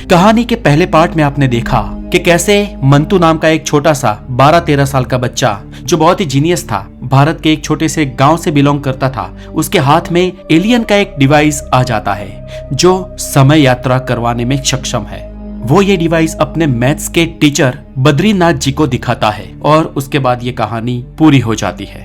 कहानी के पहले पार्ट में आपने देखा कि कैसे मंतू नाम का एक छोटा सा 12-13 साल का बच्चा जो बहुत ही जीनियस था, भारत के एक छोटे से गांव से बिलोंग करता था, उसके हाथ में एलियन का एक डिवाइस आ जाता है जो समय यात्रा करवाने में सक्षम है। वो ये डिवाइस अपने मैथ्स के टीचर बद्रीनाथ जी को दिखाता है और उसके बाद ये कहानी पूरी हो जाती है।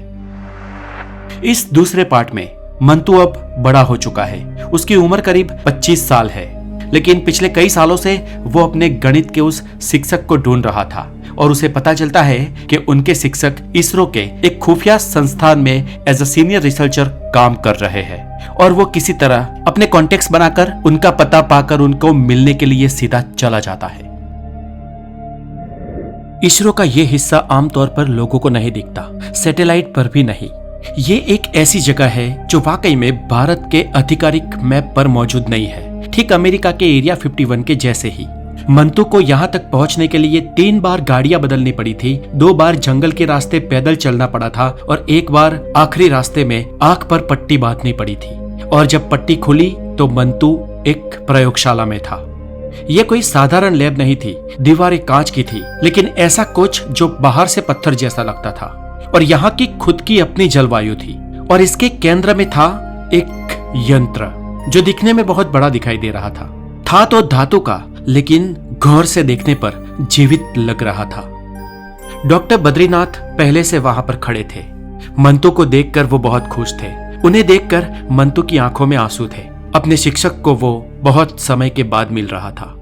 इस दूसरे पार्ट में मंतू अब बड़ा हो चुका है, उसकी उम्र करीब 25 साल है, लेकिन पिछले कई सालों से वो अपने गणित के उस शिक्षक को ढूंढ रहा था और उसे पता चलता है कि उनके शिक्षक इसरो के एक खुफिया संस्थान में एज अ सीनियर रिसर्चर काम कर रहे हैं और वो किसी तरह अपने कॉन्टेक्ट बनाकर उनका पता पाकर उनको मिलने के लिए सीधा चला जाता है। इसरो का ये हिस्सा आमतौर पर लोगों को नहीं दिखता, सैटेलाइट पर भी नहीं। ये एक ऐसी जगह है जो वाकई में भारत के आधिकारिक मैप पर मौजूद नहीं है, ठीक अमेरिका के एरिया 51 के जैसे ही। मंतू को यहाँ तक पहुँचने के लिए 3 बार गाड़ियां बदलनी पड़ी थी, 2 बार जंगल के रास्ते पैदल चलना पड़ा था और 1 बार आखिरी रास्ते में आंख पर पट्टी बांधनी पड़ी थी। और जब पट्टी खुली तो मंतू एक प्रयोगशाला में था। ये कोई साधारण लैब नहीं थी, दीवारें कांच की थी, लेकिन ऐसा कुछ जो बाहर से पत्थर जैसा लगता था। और यहाँ की खुद की अपनी जलवायु थी और इसके केंद्र में था एक यंत्र जो दिखने में बहुत बड़ा दिखाई दे रहा था तो धातु का, लेकिन गौर से देखने पर जीवित लग रहा था। डॉक्टर बद्रीनाथ पहले से वहां पर खड़े थे। मंतू को देखकर वो बहुत खुश थे। उन्हें देखकर मंतू की आंखों में आंसू थे। अपने शिक्षक को वो बहुत समय के बाद मिल रहा था।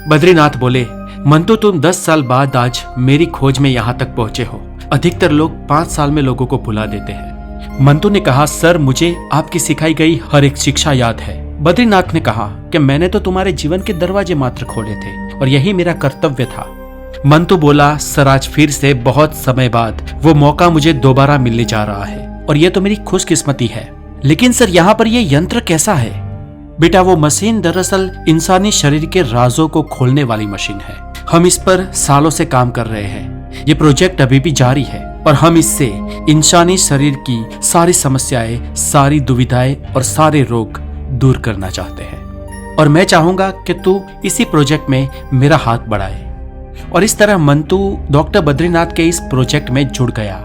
बद्रीनाथ बोले, मंतू तुम 10 साल बाद आज मेरी खोज में यहाँ तक पहुंचे हो। अधिकतर लोग 5 साल में लोगों को भुला देते हैं। मंतू ने कहा, सर मुझे आपकी सिखाई गई हर एक शिक्षा याद है। बद्रीनाथ ने कहा कि मैंने तो तुम्हारे जीवन के दरवाजे मात्र खोले थे और यही मेरा कर्तव्य था। मंतू बोला, सर आज फिर से बहुत समय बाद वो मौका मुझे दोबारा मिलने जा रहा है और यह तो मेरी खुशकिस्मती है। लेकिन सर यहाँ पर यह यंत्र कैसा है? बेटा वो मशीन दरअसल इंसानी शरीर के राजों को खोलने वाली मशीन है। हम इस पर सालों से काम कर रहे हैं। ये प्रोजेक्ट अभी भी जारी है और हम इससे इंसानी शरीर की सारी समस्याएं, सारी दुविधाएं और सारे रोग दूर करना चाहते हैं और मैं चाहूंगा कि तू इसी प्रोजेक्ट में मेरा हाथ बढ़ाए। और इस तरह मंतू डॉक्टर बद्रीनाथ के इस प्रोजेक्ट में जुड़ गया।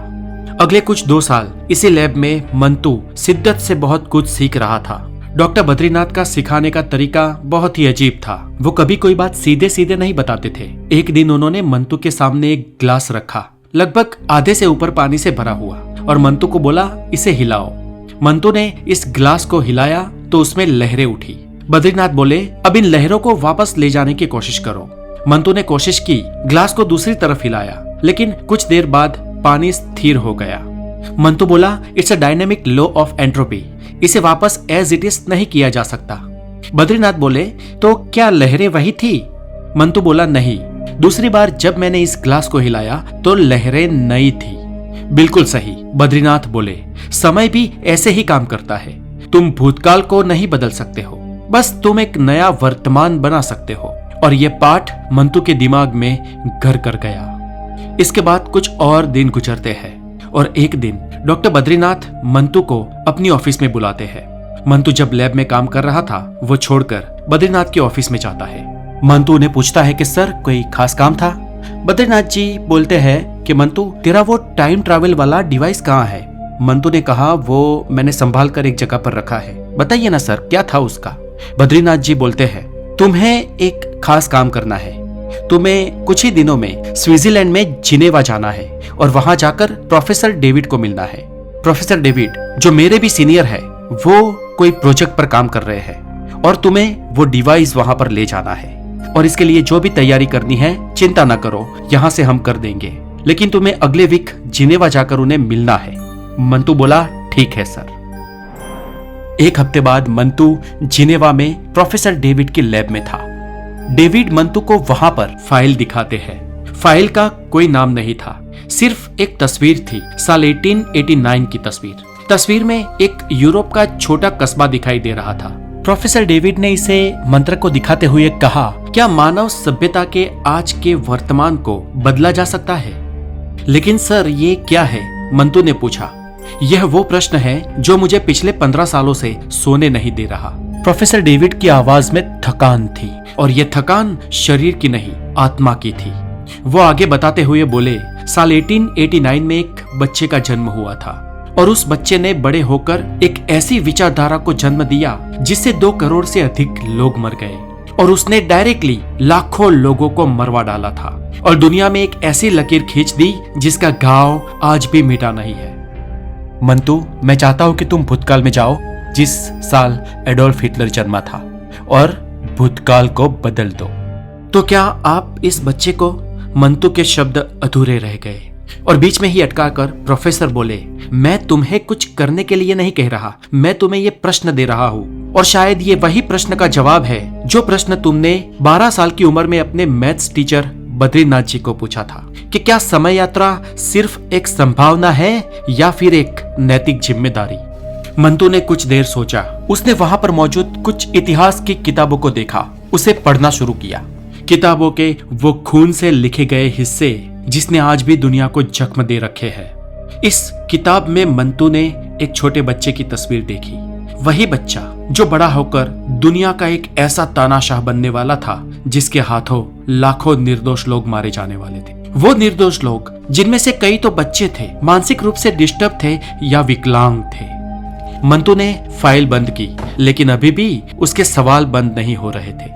अगले कुछ 2 साल इसी लैब में मंतू शिद्दत से बहुत कुछ सीख रहा था। डॉक्टर बद्रीनाथ का सिखाने का तरीका बहुत ही अजीब था। वो कभी कोई बात सीधे सीधे नहीं बताते थे। एक दिन उन्होंने मंतू के सामने एक ग्लास रखा, लगभग आधे से ऊपर पानी से भरा हुआ, और मंतू को बोला, इसे हिलाओ। मंतू ने इस ग्लास को हिलाया तो उसमें लहरें उठी। बद्रीनाथ बोले, अब इन लहरों को वापस ले जाने की कोशिश करो। मंतू ने कोशिश की, ग्लास को दूसरी तरफ हिलाया, लेकिन कुछ देर बाद पानी स्थिर हो गया। मंतू बोला, it's a dynamic law of entropy, इसे वापस एज इट इज नहीं किया जा सकता। बद्रीनाथ बोले, तो क्या लहरें वही थी? मंतू बोला, नहीं। दूसरी बार जब मैंने इस ग्लास को हिलाया तो लहरें नई थी। बिल्कुल सही, बद्रीनाथ बोले, समय भी ऐसे ही काम करता है। तुम भूतकाल को नहीं बदल सकते हो, बस तुम एक नया वर्तमान बना सकते हो। और ये पाठ मंतू के दिमाग में घर कर गया। इसके बाद कुछ और दिन गुजरते हैं और एक दिन डॉक्टर बद्रीनाथ मंतू को अपनी ऑफिस में बुलाते हैं। मंतू जब लैब में काम कर रहा था, वो छोड़कर बद्रीनाथ की ऑफिस में जाता है। मंतू उन्हें पूछता है कि सर कोई खास काम था? बद्रीनाथ जी बोलते हैं कि मंतू तेरा वो टाइम ट्रैवल वाला डिवाइस कहाँ है? मंतू ने कहा, वो मैंने संभाल कर एक जगह पर रखा है। बताइए ना सर, क्या था उसका? बद्रीनाथ जी बोलते हैं, तुम्हें एक खास काम करना है। तुम्हें कुछ ही दिनों में स्विट्जरलैंड में जिनेवा जाना है और वहां जाकर प्रोफेसर डेविड को मिलना है। प्रोफेसर डेविड जो मेरे भी सीनियर है, वो कोई प्रोजेक्ट पर काम कर रहे हैं और तुम्हें वो डिवाइस वहां पर ले जाना है। और इसके लिए जो भी तैयारी करनी है, चिंता न करो, यहाँ से हम कर देंगे, लेकिन तुम्हें अगले वीक जिनेवा जाकर उन्हें मिलना है। मंतू बोला, ठीक है सर। 1 हफ्ते बाद मंतू जिनेवा में प्रोफेसर डेविड की लैब में था। डेविड मंतू को वहां पर फाइल दिखाते हैं। फाइल का कोई नाम नहीं था, सिर्फ एक तस्वीर थी, साल 1889 की तस्वीर। तस्वीर में एक यूरोप का छोटा कस्बा दिखाई दे रहा था। प्रोफेसर डेविड ने इसे मंत्र को दिखाते हुए कहा, क्या मानव सभ्यता के आज के वर्तमान को बदला जा सकता है? लेकिन सर ये क्या है? मंतू ने पूछा। यह वो प्रश्न है जो मुझे पिछले 15 सालों से सोने नहीं दे रहा। प्रोफेसर डेविड की आवाज में थकान थी। और ये थकान शरीर की नहीं आत्मा की थी। वो आगे बताते हुए बोले, साल 1889 में एक बच्चे का जन्म हुआ था और उस बच्चे ने बड़े होकर एक ऐसी विचारधारा को जन्म दिया जिससे 2 करोड़ से अधिक लोग मर गए और उसने डायरेक्टली लाखों लोगों को मरवा डाला था और दुनिया में एक ऐसी लकीर खींच दी जिसका घाव आज भी मिटा नहीं है। मंतु, मैं चाहता हूं कि तुम भूतकाल में जाओ जिस साल एडोल्फ हिटलर जन्मा था और भूतकाल को बदल दो। तो क्या आप इस बच्चे को? मंतु के शब्द अधूरे रह गए और बीच में ही अटकाकर प्रोफेसर बोले, मैं तुम्हें कुछ करने के लिए नहीं कह रहा, मैं तुम्हें ये प्रश्न दे रहा हूँ और शायद ये वही प्रश्न का जवाब है जो प्रश्न तुमने 12 साल की उम्र में अपने मैथ्स टीचर बद्रीनाथ जी को पूछा था कि क्या समय यात्रा सिर्फ एक संभावना है या फिर एक नैतिक जिम्मेदारी। मंतु ने कुछ देर सोचा। उसने वहां पर मौजूद कुछ इतिहास की किताबों को देखा, उसे पढ़ना शुरू किया। किताबों के वो खून से लिखे गए हिस्से जिसने आज भी दुनिया को जख्म दे रखे हैं। इस किताब में मंतु ने एक छोटे बच्चे की तस्वीर देखी, वही बच्चा जो बड़ा होकर दुनिया का एक ऐसा तानाशाह बनने वाला था जिसके हाथों लाखों निर्दोष लोग मारे जाने वाले थे। वो निर्दोष लोग जिनमें से कई तो बच्चे थे, मानसिक रूप से डिस्टर्ब थे या विकलांग थे। मंतु ने फाइल बंद की, लेकिन अभी भी उसके सवाल बंद नहीं हो रहे थे।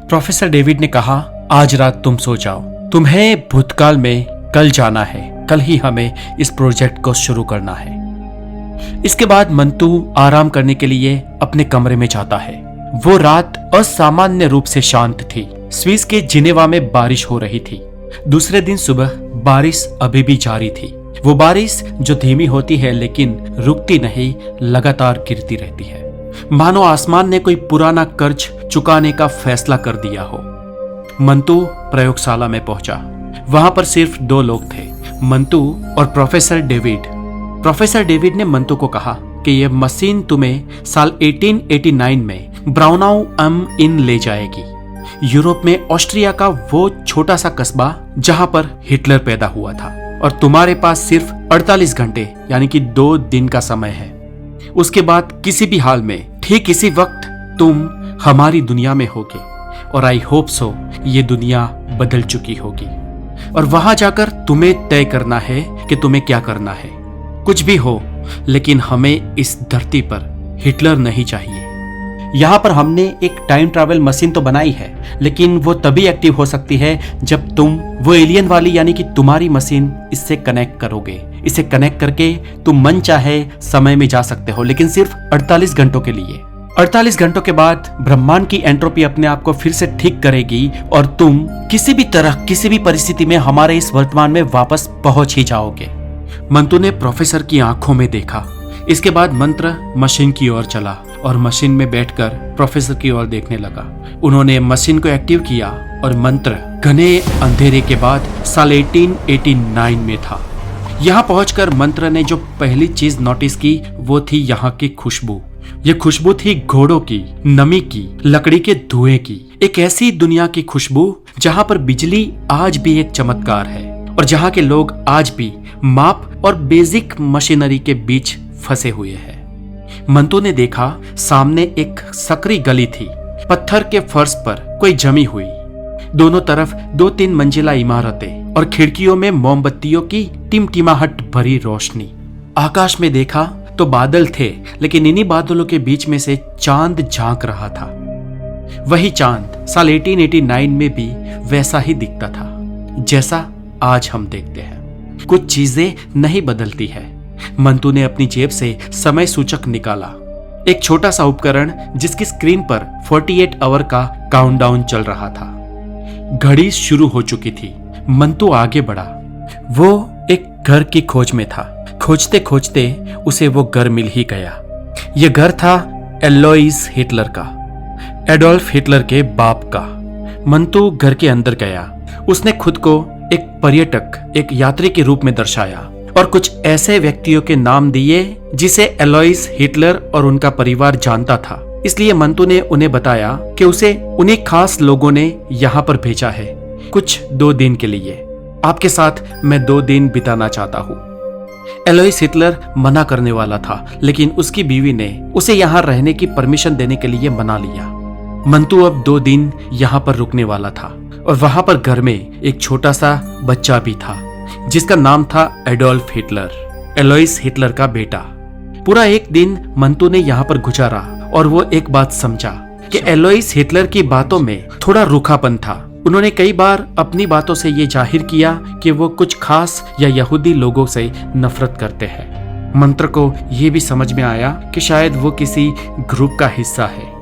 प्रोफेसर डेविड ने कहा, आज रात तुम सो जाओ, तुम्हें भूतकाल में कल जाना है, कल ही हमें इस प्रोजेक्ट को शुरू करना है। इसके बाद मंतु आराम करने के लिए अपने कमरे में जाता है। वो रात असामान्य रूप से शांत थी। स्विस के जिनेवा में बारिश हो रही थी। दूसरे दिन सुबह बारिश अभी भी जारी थी। वो बारिश जो धीमी होती है लेकिन रुकती नहीं, लगातार गिरती रहती है, मानो आसमान ने कोई पुराना कर्ज चुकाने का फैसला कर दिया हो। मंतु प्रयोगशाला में पहुंचा। वहां पर सिर्फ 2 लोग थे, मंतु और प्रोफेसर डेविड। प्रोफेसर डेविड ने मंतु को कहा कि यह मशीन तुम्हें साल 1889 में ब्राउनाउ एम इन ले जाएगी, यूरोप में ऑस्ट्रिया का वो छोटा सा कस्बा जहां पर हिटलर पैदा हुआ था, और तुम्हारे पास सिर्फ 48 घंटे यानी कि 2 दिन का समय है। उसके बाद किसी भी हाल में ठीक इसी वक्त तुम हमारी दुनिया में होगे, और आई होप सो ये दुनिया बदल चुकी होगी, और वहां जाकर तुम्हें तय करना है कि तुम्हें क्या करना है। कुछ भी हो, लेकिन हमें इस धरती पर हिटलर नहीं चाहिए। यहाँ पर हमने एक टाइम ट्रैवल मशीन तो बनाई है, लेकिन वो तभी एक्टिव हो सकती है जब तुम वो एलियन वाली यानी कि तुम्हारी मशीन इससे कनेक्ट करोगे। इसे कनेक्ट करके तुम मन चाहे समय में जा सकते हो, लेकिन सिर्फ 48 घंटों के लिए। 48 घंटों के बाद ब्रह्मांड की एंट्रोपी अपने आप को फिर से ठीक करेगी और तुम किसी भी तरह किसी भी परिस्थिति में हमारे इस वर्तमान में वापस पहुंच ही जाओगे। मंतु ने प्रोफेसर की आंखों में देखा। इसके बाद मंत्र मशीन की ओर चला और मशीन में बैठकर प्रोफेसर की ओर देखने लगा। उन्होंने मशीन को एक्टिव किया और मंत्र घने अंधेरे के बाद साल 1889 में था। यहाँ पहुंचकर मंत्र ने जो पहली चीज नोटिस की वो थी यहाँ की खुशबू। ये खुशबू थी घोड़ों की, नमी की, लकड़ी के धुएं की, एक ऐसी दुनिया की खुशबू जहाँ पर बिजली आज भी एक चमत्कार है और जहाँ के लोग आज भी माप और बेसिक मशीनरी के बीच फंसे हुए हैं। मंतु ने देखा सामने एक सकरी गली थी, पत्थर के फर्श पर कोई जमी हुई, दोनों तरफ 2-3 मंजिला इमारतें और खिड़कियों में मोमबत्तियों की टिमटिमाहट भरी रोशनी। आकाश में देखा तो बादल थे, लेकिन इन्हीं बादलों के बीच में से चांद झांक रहा था। वही चांद साल 1889 में भी वैसा ही दिखता था जैसा आज हम देखते हैं। कुछ चीजें नहीं बदलती है। मंतु ने अपनी जेब से समय सूचक निकाला, एक छोटा सा उपकरण जिसकी स्क्रीन पर 48 आवर का काउंटडाउन चल रहा था। घड़ी शुरू हो चुकी थी। मंतु आगे बढ़ा। वो एक घर की खोज में था। खोजते खोजते उसे वो घर मिल ही गया। यह घर था एलोइस हिटलर का, एडोल्फ हिटलर के बाप का। मंतु घर के अंदर गया। उसने खुद को एक पर्यटक, एक यात्री के रूप में दर्शाया और कुछ ऐसे व्यक्तियों के नाम दिए जिसे एलोइस हिटलर और उनका परिवार जानता था। इसलिए मंतु ने उन्हें बताया कि उसे उन्हीं खास लोगों ने यहाँ पर भेजा है, कुछ 2 दिन के लिए। आपके साथ मैं 2 दिन बिताना चाहता हूँ। एलोइस हिटलर मना करने वाला था, लेकिन उसकी बीवी ने उसे यहाँ रहने की परमिशन देने के लिए मना लिया। मंतू अब 2 दिन यहाँ पर रुकने वाला था और वहां पर घर में एक छोटा सा बच्चा भी था जिसका नाम था एडोल्फ हिटलर, एलोइस हिटलर का बेटा। पूरा एक दिन मंतू ने यहाँ पर गुजारा और वो एक बात समझा कि एलोइस हिटलर की बातों में थोड़ा रूखापन था। उन्होंने कई बार अपनी बातों से ये जाहिर किया कि वो कुछ खास या यहूदी लोगों से नफरत करते हैं। मंत्र को ये भी समझ में आया कि शायद वो किसी ग्रुप का हिस्सा है।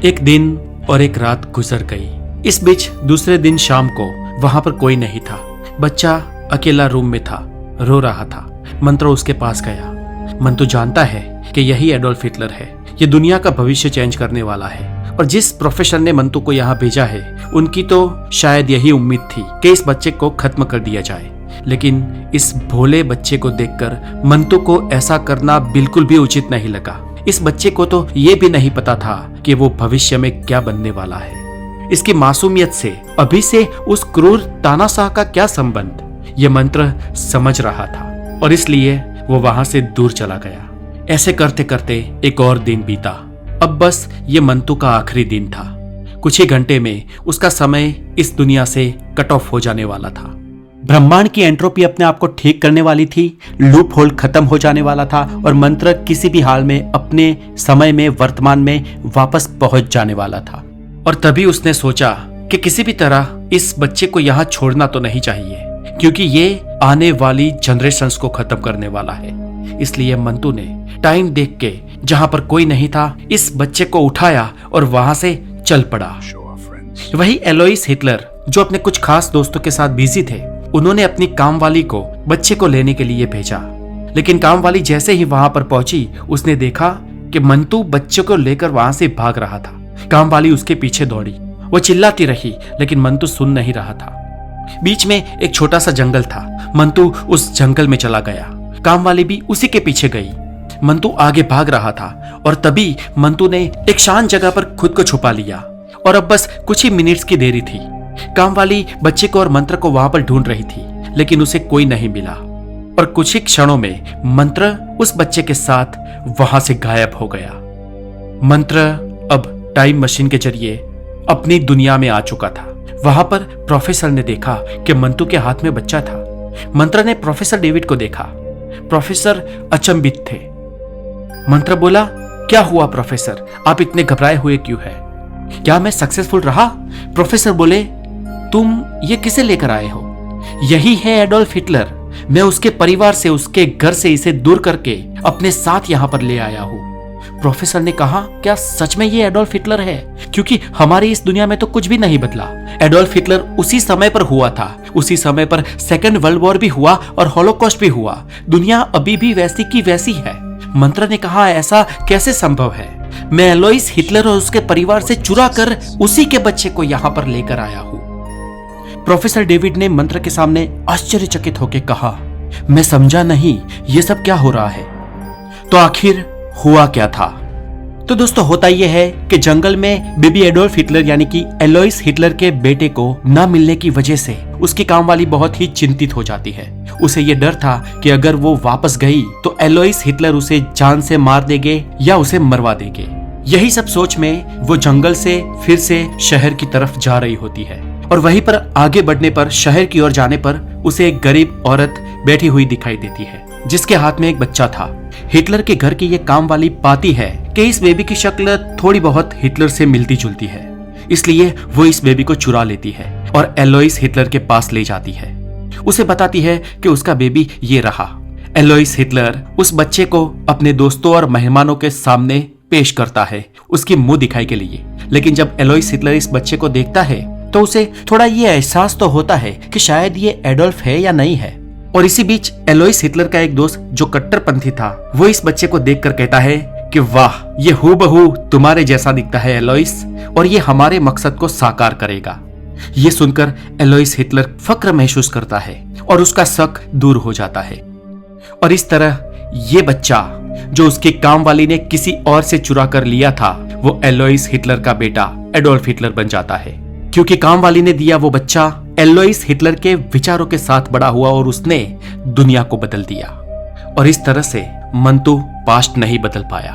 एक दिन और एक रात गुजर गई। इस बीच दूसरे दिन शाम को वहां पर कोई नहीं था। बच्चा अकेला रूम में था, रो रहा था। मंत्र उसके पास गया। मंतु जानता है कि यही एडोल्फ हिटलर है, ये दुनिया का भविष्य चेंज करने वाला है और जिस प्रोफेसर ने मंतु को यहाँ भेजा है उनकी तो शायद यही उम्मीद थी कि इस बच्चे को खत्म कर दिया जाए। लेकिन इस भोले बच्चे को देखकर मंतु को ऐसा करना बिल्कुल भी उचित नहीं लगा। इस बच्चे को तो ये भी नहीं पता था कि वो भविष्य में क्या बनने वाला है। इसकी मासूमियत से अभी से उस क्रूर तानाशाह का क्या संबंध, ये मंत्र समझ रहा था और इसलिए वो वहां से दूर चला गया। ऐसे करते करते एक और दिन बीता। अब बस ये मंतु का आखिरी दिन था। कुछ ही घंटे में उसका समय इस दुनिया से कट ऑफ हो जाने वाला था। ब्रह्मांड की एंट्रोपी अपने आप को ठीक करने वाली थी, लूप होल खत्म हो जाने वाला था और मंत्र किसी भी हाल में अपने समय में वर्तमान में वापस पहुंच जाने वाला था। और तभी उसने सोचा कि किसी भी तरह इस बच्चे को यहाँ छोड़ना तो नहीं चाहिए, क्योंकि ये आने वाली जनरेशंस को खत्म करने वाला है। इसलिए मंतु ने टाइम देख के जहां पर कोई नहीं था, इस बच्चे को उठाया और वहां से चल पड़ा। वही एलोइस हिटलर जो अपने कुछ खास दोस्तों के साथ बिजी थे, उन्होंने अपनी कामवाली को बच्चे को लेने के लिए भेजा। लेकिन कामवाली जैसे ही वहां पर पहुंची, उसने देखा कि मंतु बच्चे को लेकर वहां से भाग रहा था। कामवाली उसके पीछे दौड़ी। वो चिल्लाती रही लेकिन मंतु सुन नहीं रहा था। बीच में एक छोटा सा जंगल था। मंतु उस जंगल में चला गया। कामवाली भी उसी के पीछे गई। मंतु आगे भाग रहा था और तभी मंतु ने एक शांत जगह पर खुद को छुपा लिया और अब बस कुछ ही मिनट्स की देरी थी। कामवाली बच्चे को और मंत्र को वहां पर ढूंढ रही थी, लेकिन उसे कोई नहीं मिला और कुछ ही क्षणों में मंत्र उस बच्चे के साथ वहां से गायब हो गया। मंत्र अब टाइम मशीन के जरिए अपनी दुनिया में आ चुका था। वहां पर प्रोफेसर ने देखा कि मंतु के हाथ में बच्चा था। मंत्र ने प्रोफेसर डेविड को देखा। प्रोफेसर अचंभित थे। मंत्र बोला, क्या हुआ प्रोफेसर, आप इतने घबराए हुए क्यों हैं? क्या मैं सक्सेसफुल रहा? प्रोफेसर बोले, तुम ये किसे लेकर आए हो? यही है एडोल्फ हिटलर। मैं उसके परिवार से, उसके घर से इसे दूर करके अपने साथ यहाँ पर ले आया हूँ। प्रोफेसर ने कहा, क्या सच में ये एडोल्फ हिटलर है? क्योंकि हमारी इस दुनिया में तो कुछ भी नहीं बदला। एडोल्फ हिटलर उसी समय पर हुआ था, उसी समय पर सेकेंड वर्ल्ड वॉर भी हुआ और हॉलोकॉस्ट भी हुआ। दुनिया अभी भी वैसी की वैसी है। मंत्र ने कहा, ऐसा कैसे संभव है? मैं एलोइस हिटलर और उसके परिवार से चुरा कर उसी के बच्चे को यहाँ पर लेकर आया हूँ। प्रोफेसर डेविड ने मंत्र के सामने आश्चर्यचकित होकर कहा, मैं समझा नहीं, ये सब क्या हो रहा है? तो आखिर हुआ क्या था? तो दोस्तों, होता यह है कि जंगल में बेबी एडोल्फ हिटलर यानी कि एलोइस हिटलर के बेटे को न मिलने की वजह से उसकी कामवाली बहुत ही चिंतित हो जाती है। उसे यह डर था कि अगर वो वापस गई तो एलोइस हिटलर उसे जान से मार देंगे या उसे मरवा देंगे। यही सब सोच में वो जंगल से फिर से शहर की तरफ जा रही होती है और वहीं पर आगे बढ़ने पर, शहर की ओर जाने पर उसे एक गरीब औरत बैठी हुई दिखाई देती है जिसके हाथ में एक बच्चा था। हिटलर के घर की ये काम वाली पाती है कि इस बेबी की शक्ल थोड़ी बहुत हिटलर से मिलती जुलती है, इसलिए वो इस बेबी को चुरा लेती है और एलोइस हिटलर के पास ले जाती है। उसे बताती है कि उसका बेबी ये रहा। एलोइस हिटलर उस बच्चे को अपने दोस्तों और मेहमानों के सामने पेश करता है उसकी मुंह दिखाई के लिए। लेकिन जब एलोइस हिटलर इस बच्चे को देखता है तो उसे थोड़ा ये एहसास तो होता है कि शायद ये एडोल्फ है या नहीं है। और इसी बीच एलोइस हिटलर का एक दोस्त जो कट्टरपंथी था, वो इस बच्चे को देखकर कहता है कि वाह, ये हूबहू तुम्हारे जैसा दिखता है एलोइस, और ये हमारे मकसद को साकार करेगा। ये सुनकर एलोइस हिटलर फक्र महसूस करता है और उसका शक दूर हो जाता है। और इस तरह ये बच्चा जो उसकी कामवाली ने किसी और से चुरा कर लिया था, वो एलोइस हिटलर का बेटा एडोल्फ हिटलर बन जाता है, क्योंकि कामवाली ने दिया वो बच्चा एलोइस हिटलर के विचारों के साथ बड़ा हुआ और उसने दुनिया को बदल दिया। और इस तरह से मंतु पास्ट नहीं बदल पाया,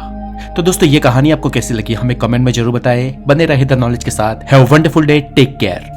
तो दोस्तों ये कहानी आपको कैसी लगी हमें कमेंट में जरूर बताएं। बने रहे द नॉलेज के साथ। Have a wonderful day, take care.